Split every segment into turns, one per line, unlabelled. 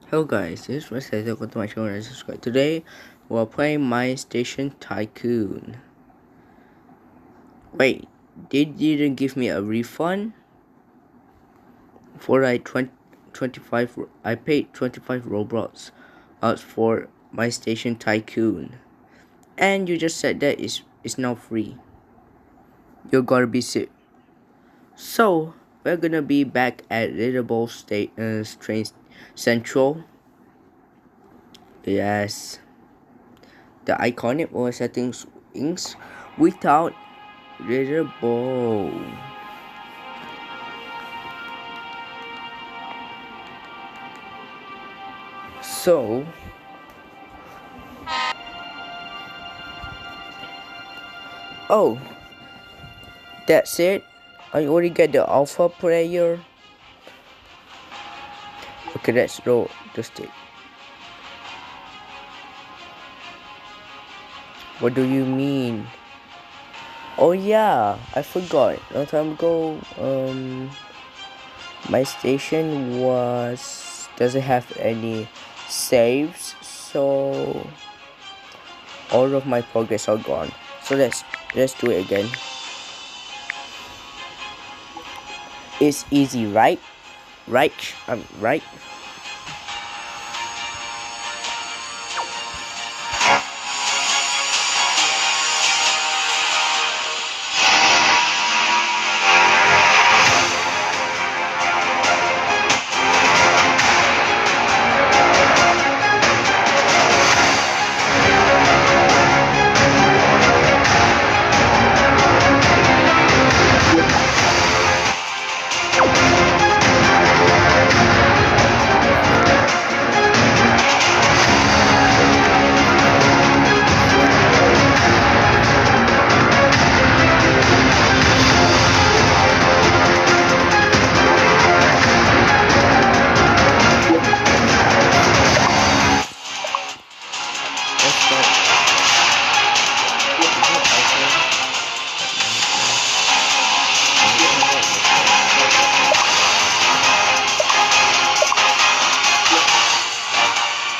Hello guys, this is Wesley. Welcome to my channel and subscribe. Today we're playing My Station Tycoon. Wait, they didn't give me a refund for like 25. I paid 25 Robux out for My Station Tycoon, and you just said that it's now free. You're gonna be sick. So we're gonna be back at Little Bowl State Train Central. Yes. The iconic or settings without Little Bowl. So oh, that's it. I already get the alpha player. Okay, let's roll the stick. What do you mean? Oh yeah, I forgot. A long time ago, my station doesn't have any saves, so all of my progress are gone. So let's do it again. It's easy, right? Right? Right?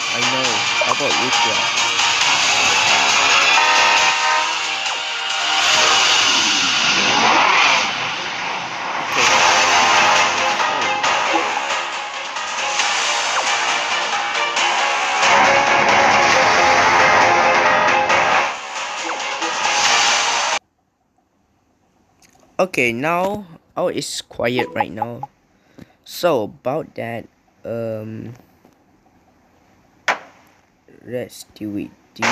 I know. How about you, Okay, now it's quiet right now. So about that, let's do it this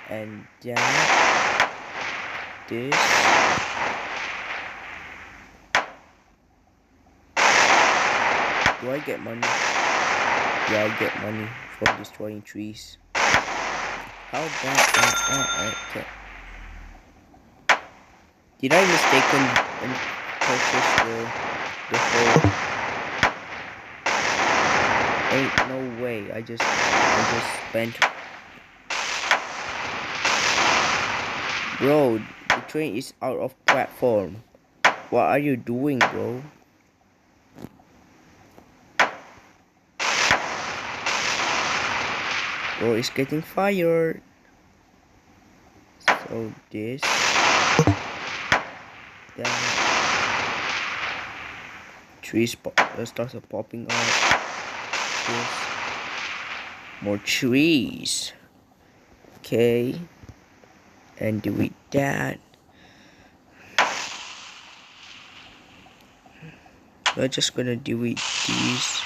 and that, this. Do I get money? Yeah, I get money from destroying trees. How about okay. Did I mistaken and purchase the whole? Ain't no way. I just spent. Bro, the train is out of platform. What are you doing, bro? Bro, it's getting fired. So this, that, trees starts popping up. This, more trees. Okay, and delete that. We're just gonna delete these.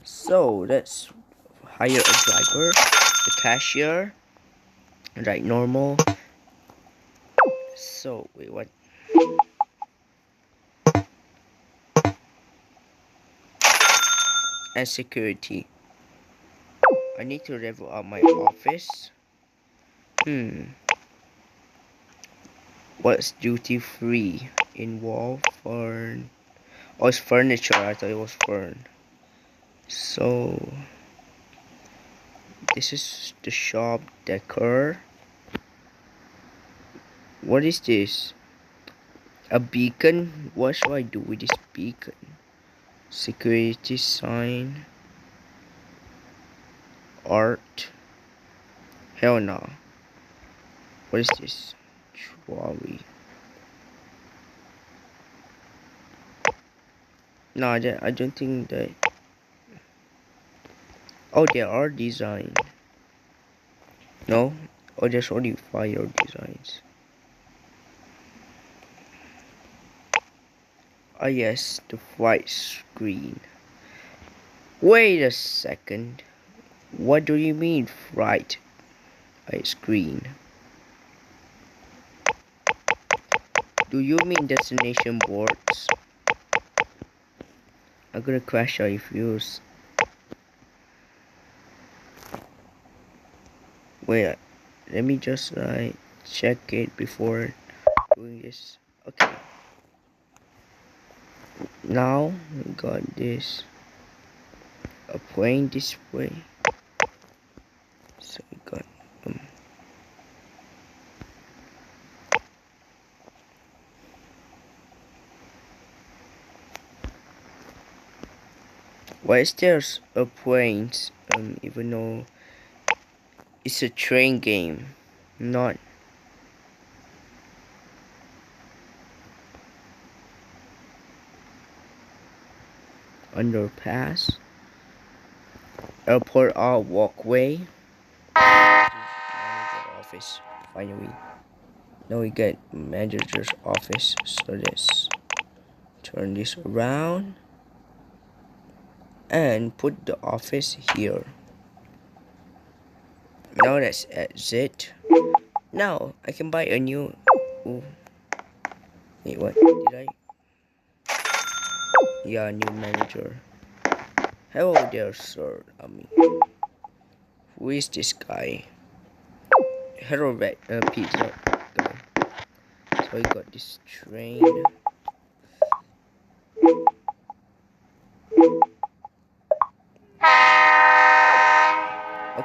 So let's hire a driver, the cashier, right? Normal. So wait, what? And security. I need to level up my office. What's duty free in wall fern? Oh, it's furniture. I thought it was fern. So This is the shop decor. What is this? A beacon? What should I do with this beacon? Security sign. Art. Hell no. What is this? Jewelry. No, I don't think that. Oh, there are designs. No? Oh, there's only fire designs. Ah, yes, the white screen. Wait a second. What do you mean, white screen? Do you mean destination boards? I'm gonna crash out if you use. Wait, let me just check it before doing this. Okay. Now we got this. A plain display. So we got why is there a planes? Even though it's a train game, not underpass. Airport walkway. Manager office. Finally. Now we get manager's office. So let's turn this around and put the office here. Now let's exit. Now I can buy a new. Ooh. Wait, what did I? Yeah, new manager. Hello there, sir. Who is this guy? Hello, pizza guy. So I got this train.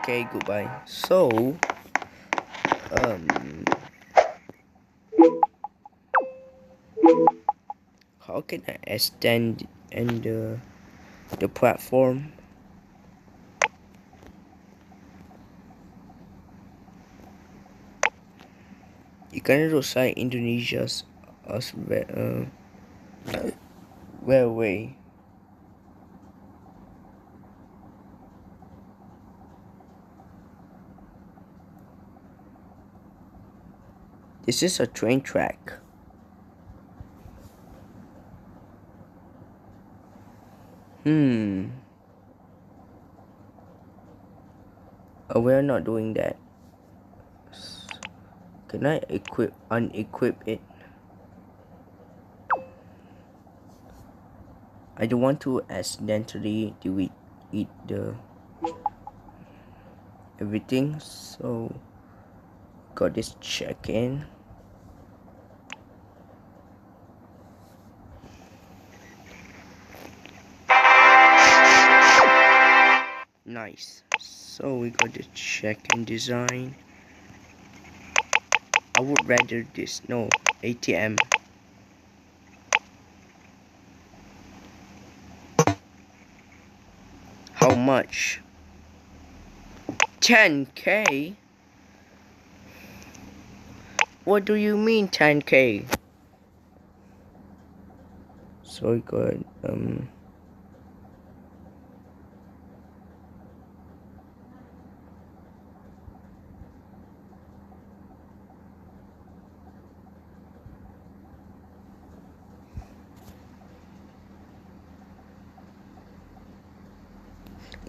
Okay, goodbye. So, how can I extend and the platform? You can recite Indonesia's railway. This is a train track. We're not doing that. Can I unequip it? I don't want to accidentally delete the everything. So got this check-in. Nice. So we got the check-in design. I would rather this. No, ATM. How much? 10K? What do you mean 10K? So we got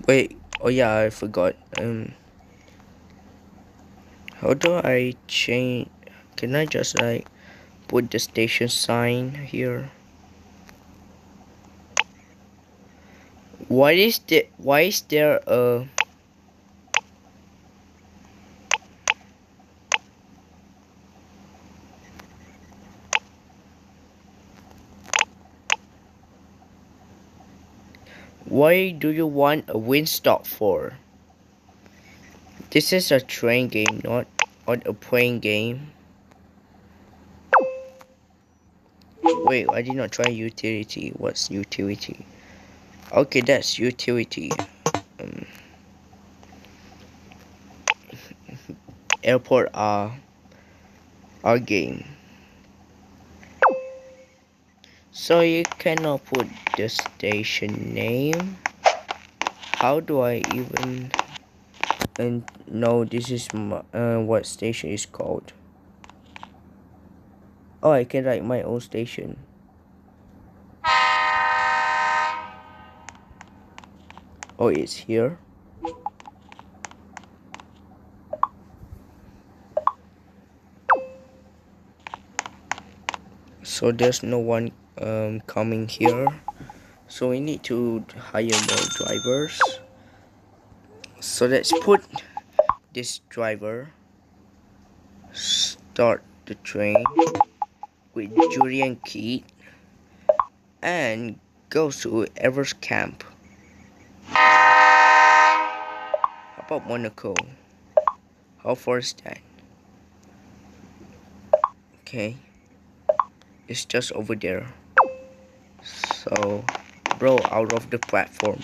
wait, oh yeah, I forgot. How do I change? Can I just put the station sign here? Why is there a why do you want a wind stop for? This is a train game, not a plane game. Wait, I did not try utility. What's utility? Okay, that's utility. Airport our game. So you cannot put the station name. How do I even know this is what station is called? Oh, I can write my own station. Oh, it's here. So there's no one coming here. So we need to hire more drivers. So let's put this driver. Start the train with Julian Key and go to Everest Camp. How about Monaco? How far is that? Okay, it's just over there. So, bro, out of the platform.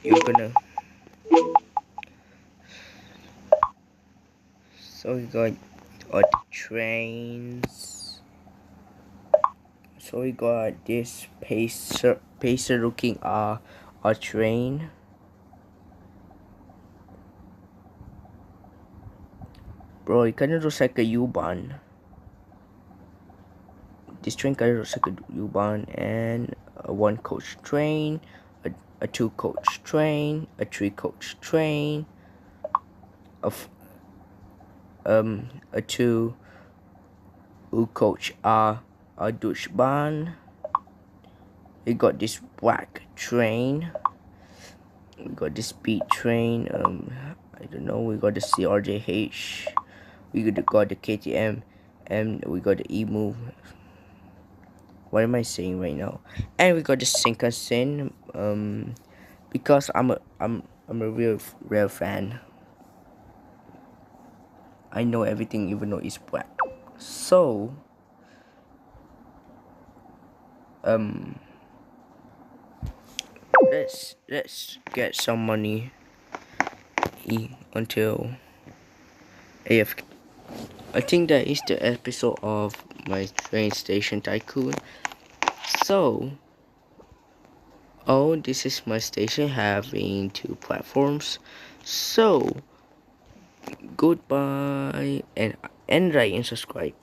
You're gonna. So we got the trains. So we got this pacer looking a train. Bro, it kinda looks like a U-Bahn. This train kinda looks like a U-Bahn, and a 1-coach train, a 2-coach train, a 3-coach train, a 2-coach a Deutschbahn. We got this black train. We got this speed train. I don't know. We got the CRJH. We got the KTM, and we got the E-Move. What am I saying right now? And we got the Shinkansen. Because I'm a real fan. I know everything, even though it's black. So, let's get some money until AFK. I think that is the episode of my train station tycoon. So, oh, this is my station having 2 platforms. So, goodbye and like and subscribe.